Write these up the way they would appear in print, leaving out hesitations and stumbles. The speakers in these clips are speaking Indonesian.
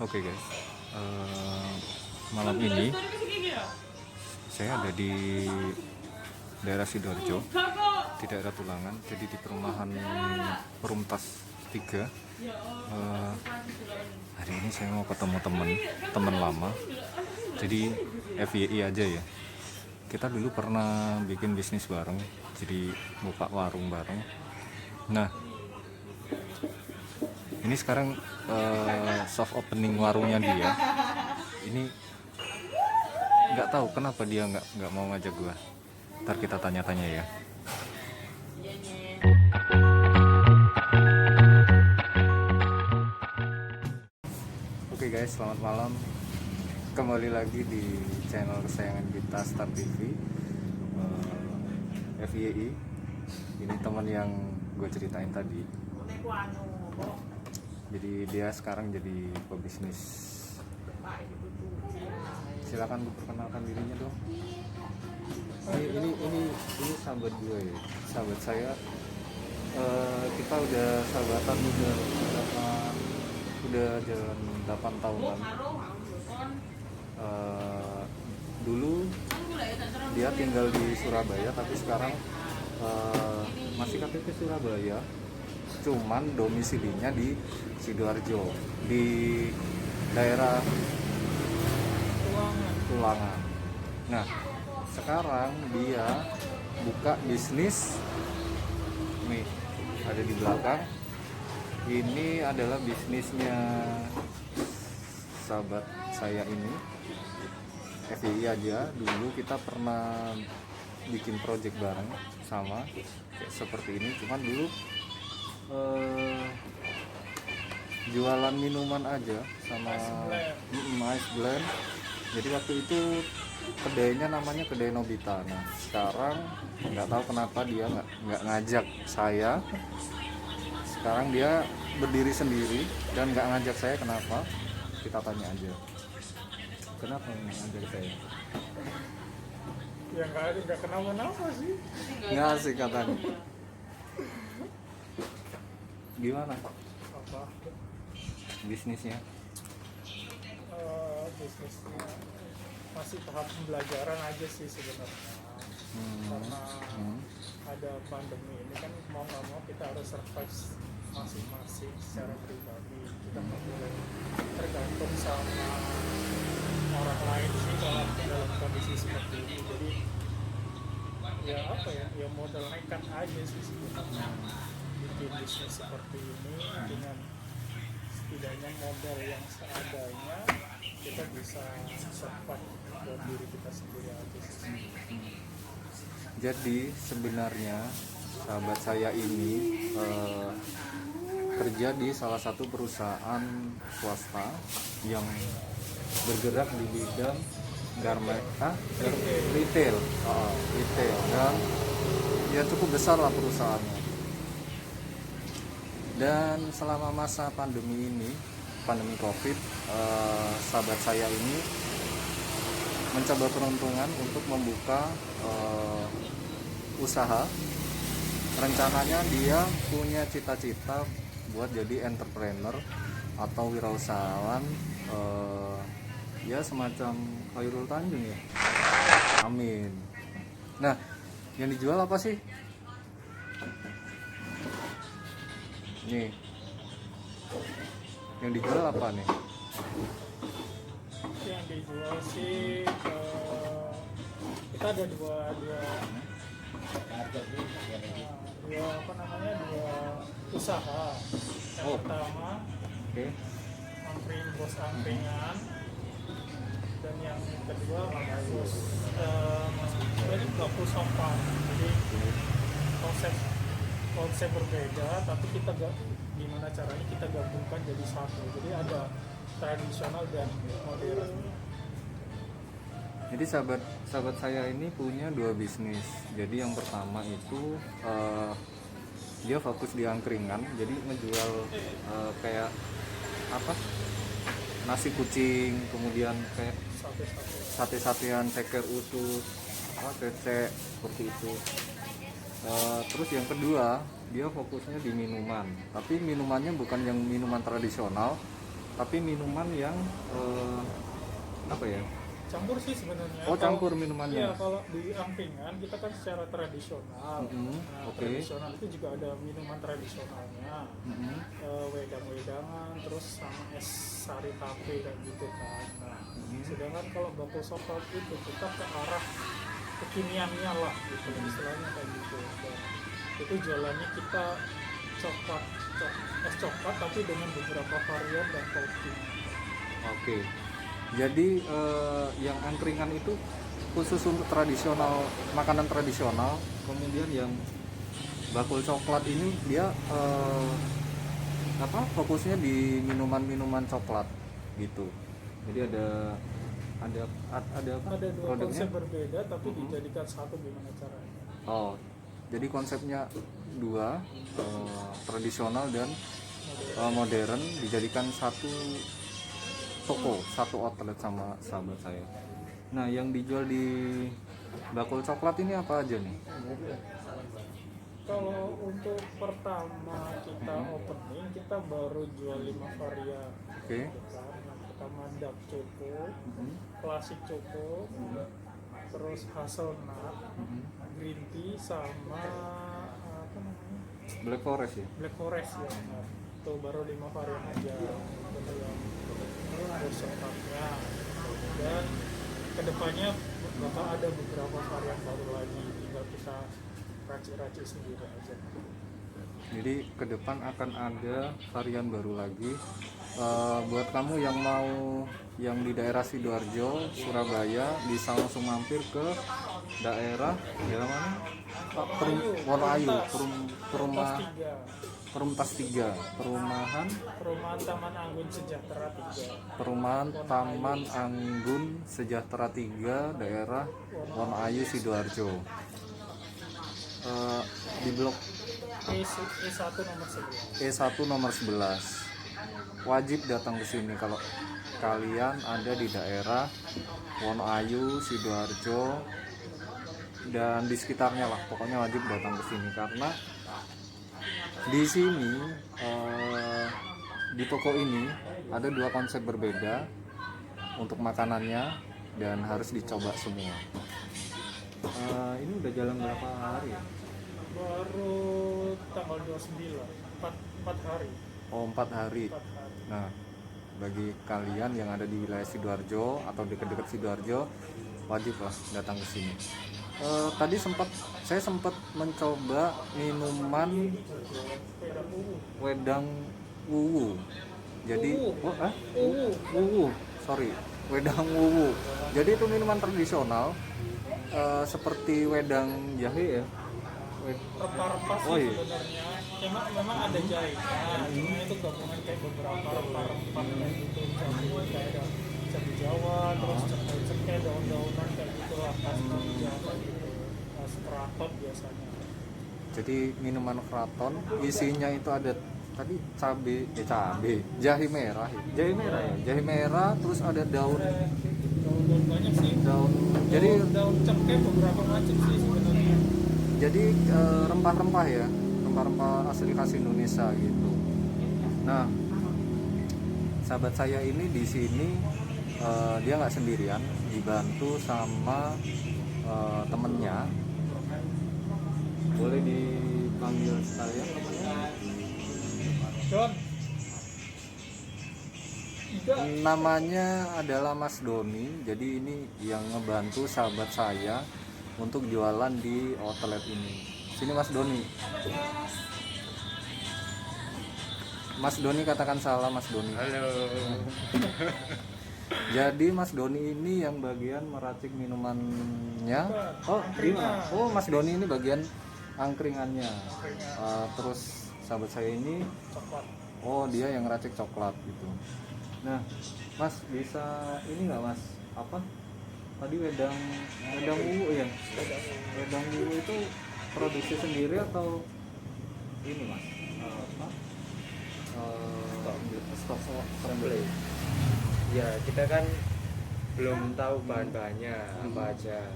Oke guys, malam ini saya ada di daerah Sidoarjo, di daerah Tulangan, jadi di perumahan Perumtas 3. Hari ini saya mau ketemu teman lama, jadi FYI aja ya. Kita dulu pernah bikin bisnis bareng, jadi buka warung bareng. Nah, ini sekarang soft opening warungnya dia. Ini nggak tahu kenapa dia nggak mau ngajak gua. Ntar kita tanya-tanya ya. Oke guys, selamat malam. Kembali lagi di channel kesayangan kita, Star TV. FYI. Ini teman yang gue ceritain tadi. Jadi dia sekarang jadi pebisnis. Silakan diperkenalkan dirinya dong. Ini sahabat gue ya. Sahabat saya. Kita udah sahabatan udah jalan 8 tahunan. Dulu dia tinggal di Surabaya, tapi sekarang masih KTP Surabaya, cuman domisilinya di Sidoarjo, di daerah Tulangan. Nah, sekarang dia buka bisnis nih, ada di belakang. Ini adalah bisnisnya sahabat saya ini. FYI aja, dulu kita pernah bikin project bareng sama kayak seperti ini, cuman dulu jualan minuman aja sama ice blend. Jadi waktu itu kedainya namanya kedai Nobita. Nah, sekarang nggak tahu kenapa dia nggak ngajak saya. Sekarang dia berdiri sendiri dan nggak ngajak saya, kenapa? Kita tanya aja. Kenapa nggak ngajak saya? Ya nggak kenapa-napa sih. Nggak asik katanya. Gimana Apa? bisnisnya? Bisnisnya masih tahap pembelajaran aja sih sebenarnya. Karena ada pandemi ini kan, mau nggak mau kita harus survive masing-masing secara pribadi. Kita nggak boleh tergantung sama orang lain sih dalam kondisi seperti ini. Jadi ya apa ya, modal nekat aja sih sebenarnya bikin bisnis seperti ini. Dengan setidaknya modal yang seadanya, kita bisa survive buat diri kita sendiri aja sih. Jadi sebenarnya sahabat saya ini kerja di salah satu perusahaan swasta yang bergerak di bidang retail, dan ya cukup besar lah perusahaannya. Dan selama masa pandemi ini, pandemi COVID, sahabat saya ini mencoba peruntungan untuk membuka usaha. Rencananya dia punya cita-cita buat jadi entrepreneur atau wirausahawan, ya semacam Khairul Tanjung ya. Amin. Nah, yang dijual apa sih? Nih, yang dijual apa nih? Yang dijual sih kita ada dua usaha. Yang pertama angkringan, dan yang kedua bungkus sampah. Jadi konsep berbeda, tapi kita gimana caranya kita gabungkan jadi satu. Jadi ada tradisional dan modern. Jadi sahabat saya ini punya dua bisnis. Jadi yang pertama itu dia fokus di angkringan, jadi ngejual kayak apa, nasi kucing, kemudian kayak sate-satean, ceker usus, cecek, seperti itu. Terus yang kedua, dia fokusnya di minuman, tapi minumannya bukan yang minuman tradisional, tapi minuman yang apa ya? Campur sih sebenarnya. Oh, campur minumannya. Iya, kalau di angkringan kita kan secara tradisional. Nah, Oke. tradisional itu juga ada minuman tradisionalnya. Wedang-wedangan, terus sama es sari tape kayak gitu kan. Nah, sedangkan kalau bakul coklat itu kita ke arah kekiniannya lah gitu, istilahnya kayak gitu. Dan itu jualannya kita es coklat tapi dengan beberapa varian dan topping. Oke. Jadi yang angkringan itu khusus untuk tradisional, makanan tradisional. Kemudian yang bakul coklat ini dia fokusnya di minuman-minuman coklat gitu. Jadi ada apa? Ada dua produknya? konsep berbeda tapi dijadikan satu gimana caranya. Oh, jadi konsepnya dua, tradisional dan modern dijadikan satu toko, satu outlet sama sahabat saya. Nah, yang dijual di bakul coklat ini apa aja nih? Kalau untuk pertama kita opening, kita baru jual 5 varian. Oke. Yang pertama dark choco, klasik choco, terus hazelnut, green tea, sama apa namanya? Black Forest ya? Black Forest ya. Nah, itu baru 5 varian aja untuk yang coklatnya. Dan kedepannya bakal ada beberapa varian baru lagi, tinggal kita racik-racik sendiri aja. Jadi ke depan akan ada varian baru lagi. Buat kamu yang mau yang di daerah Sidoarjo, Surabaya, bisa langsung mampir ke daerah mana? Wonoayu, Perumtas 3, perumahan Taman Anggun Sejahtera 3. Perumahan Taman Anggun Sejahtera 3, daerah Wonoayu, Sidoarjo. Di blok E1 nomor 11. Wajib datang ke sini kalau kalian ada di daerah Wonoayu, Sidoarjo dan di sekitarnya lah. Pokoknya wajib datang ke sini karena di sini di toko ini ada dua konsep berbeda untuk makanannya dan harus dicoba semua. Ini udah jalan berapa hari ya? Baru tanggal 29, 4 hari. Oh, 4 hari. 4 hari. Nah, bagi kalian yang ada di wilayah Sidoarjo atau dekat-dekat Sidoarjo, wajib lah datang ke sini. Tadi saya sempat mencoba minuman wedang wuwu. Jadi wedang wuwu. Jadi itu minuman tradisional seperti wedang jahe ya. Rempah-rempah sih sebenarnya. Memang ada jahitan, itu gabungan kayak beberapa rempah-rempah kayak gitu. Kayak ada cabai Jawa, terus cengkeh, daun-daunan kayak gitulah, khas Jogja kayak gitu. Khas keraton biasanya. Jadi minuman keraton isinya itu ada tadi jahe merah terus ada daun banyak sih. Jadi daun cengkeh beberapa macam sih sebenarnya. Jadi rempah-rempah ya, rempah-rempah asli khas Indonesia gitu. Nah, sahabat saya ini di sini dia nggak sendirian, dibantu sama temennya. Boleh dipanggil sekalian namanya? John. Namanya adalah Mas Doni. Jadi ini yang ngebantu sahabat saya untuk jualan di outlet ini. Sini Mas Doni. Mas Doni katakan salam Mas Doni. Halo. Jadi Mas Doni ini yang bagian meracik minumannya. Oh, gimana? Oh, Mas Doni ini bagian angkringannya. Terus sahabat saya ini, oh dia yang ngeracik coklat gitu. Nah, Mas bisa ini nggak Mas? Apa? Tadi wedang wuwu ya? Wedang wuwu itu produksi sendiri atau ini Mas? Stok Supply. Ya, kita kan belum tahu bahan-bahannya apa aja.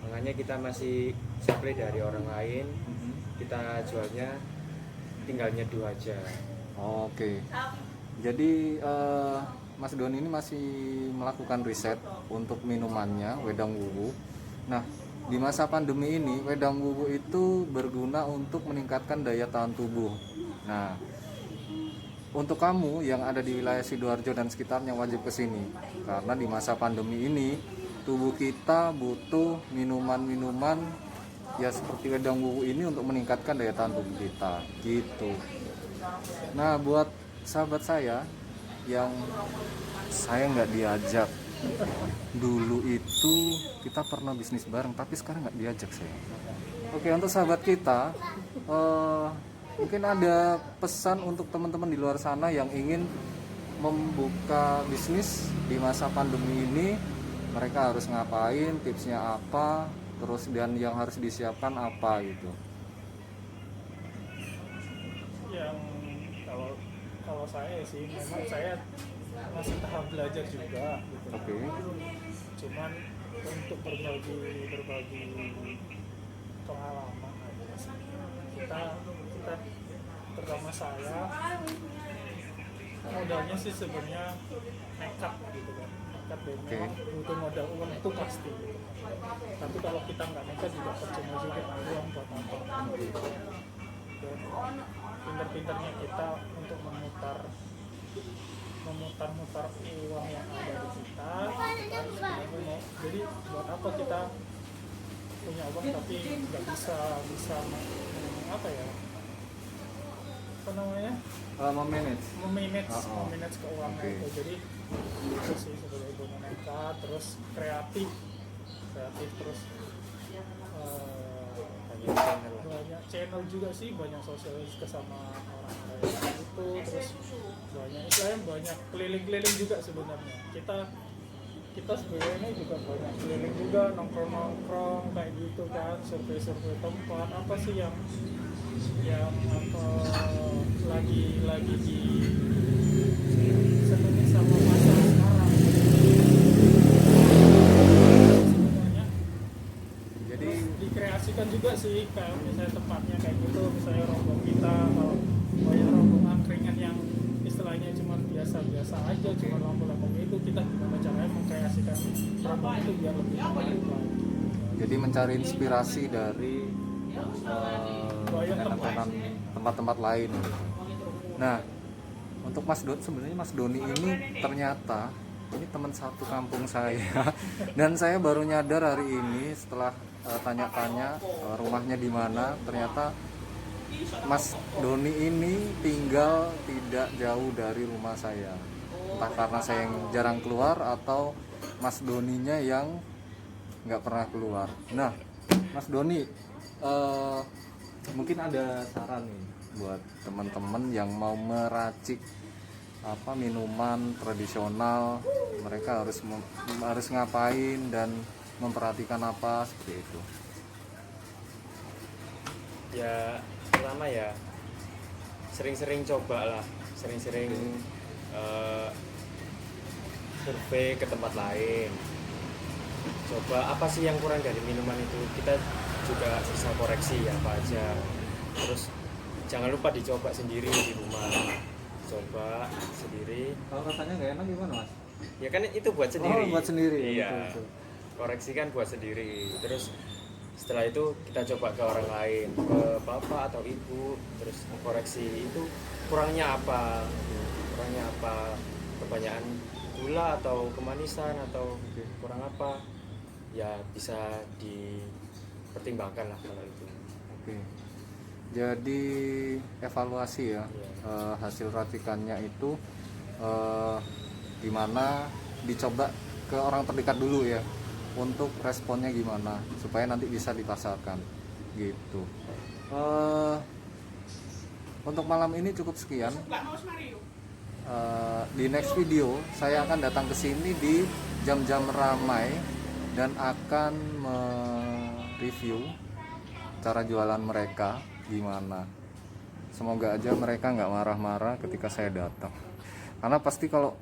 Makanya kita masih supply dari orang lain. Kita jualnya tinggal nyeduh aja. Oke. Jadi Mas Doni ini masih melakukan riset untuk minumannya wedang wuwu. Nah, di masa pandemi ini wedang wuwu itu berguna untuk meningkatkan daya tahan tubuh. Nah, untuk kamu yang ada di wilayah Sidoarjo dan sekitarnya wajib kesini, karena di masa pandemi ini tubuh kita butuh minuman-minuman ya seperti wedang wuwu ini untuk meningkatkan daya tahan tubuh kita gitu. Nah, buat sahabat saya yang saya nggak diajak dulu, itu kita pernah bisnis bareng tapi sekarang nggak diajak saya. Oke, untuk sahabat kita mungkin ada pesan untuk teman-teman di luar sana yang ingin membuka bisnis di masa pandemi ini. Mereka harus ngapain, tipsnya apa, terus dan yang harus disiapkan apa gitu. Yang kalau saya sih memang saya masih tahap belajar juga gitu. Oke. Cuman untuk berbagi pengalaman aja sih. Kita terutama saya modalnya sih sebenarnya nekat gitu kan. Nekat dan Oke. memang butuh modal uang itu pasti gitu. Tapi kalau kita nggak nekat juga percuma juga uang buat apa. Dan pintar-pintarnya kita untuk memutar uang yang ada di kita harus benar-benar. Jadi buat apa kita punya uang tapi nggak bisa apa ya, apa namanya, memanage keuangan Oke. itu. Jadi itu sih sebagai ibu nekat, terus kreatif terus banyak channel juga sih, banyak sosialisasi sama orang-orang itu, terus banyak keliling-keliling juga sebenarnya. Kita sebenarnya juga banyak keliling juga, nongkrong kayak gitu kan, survei tempat apa sih yang lagi di senengin sama masa sekarang sebenarnya. Jadi Dikreasikan juga sih, kayak misalnya tempatnya kayak gitu, misalnya rombong kita kalau banyak rombong angkringan yang istilahnya cuma biasa aja, cuma lampu-lampu itu, kita gimana caranya mengkreasikan rombong itu biar lebih menarik lagi. jadi mencari inspirasi dari tempat-tempat lain. Nah, untuk sebenarnya Mas Doni ini ternyata ini teman satu kampung saya dan saya baru nyadar hari ini setelah tanya-tanya rumahnya di mana. Ternyata Mas Doni ini tinggal tidak jauh dari rumah saya. Entah karena saya yang jarang keluar atau Mas Doninya yang nggak pernah keluar. Nah, Mas Doni, mungkin ada saran nih buat teman-teman yang mau meracik minuman tradisional, mereka harus ngapain dan memperhatikan apa seperti itu. Ya pertama ya sering-sering coba lah, sering-sering survei ke tempat lain, coba apa sih yang kurang dari minuman itu, kita juga bisa koreksi apa aja. Terus jangan lupa dicoba sendiri di rumah, coba sendiri. Kalau rasanya nggak enak gimana, Mas? Ya kan itu buat sendiri. Oh, buat sendiri. Iya. Betul. Koreksi kan buat sendiri. Terus setelah itu kita coba ke orang lain, ke bapak atau ibu, terus koreksi itu kurangnya apa, kebanyakan gula atau kemanisan atau kurang apa, ya bisa dipertimbangkan lah kalau itu. Oke. Jadi evaluasi ya, Iya. hasil racikannya itu gimana, dicoba ke orang terdekat dulu ya, untuk responnya gimana supaya nanti bisa dipasarkan gitu. Untuk malam ini cukup sekian. Di next video saya akan datang ke sini di jam-jam ramai dan akan mereview cara jualan mereka gimana. Semoga aja mereka nggak marah-marah ketika saya datang, karena pasti kalau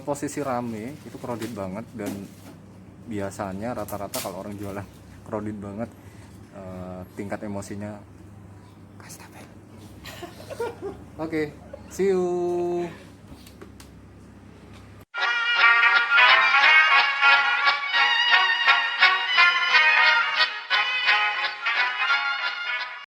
posisi rame itu crowded banget, dan biasanya rata-rata kalau orang jualan crowded banget, tingkat emosinya stabil. Oke, See you.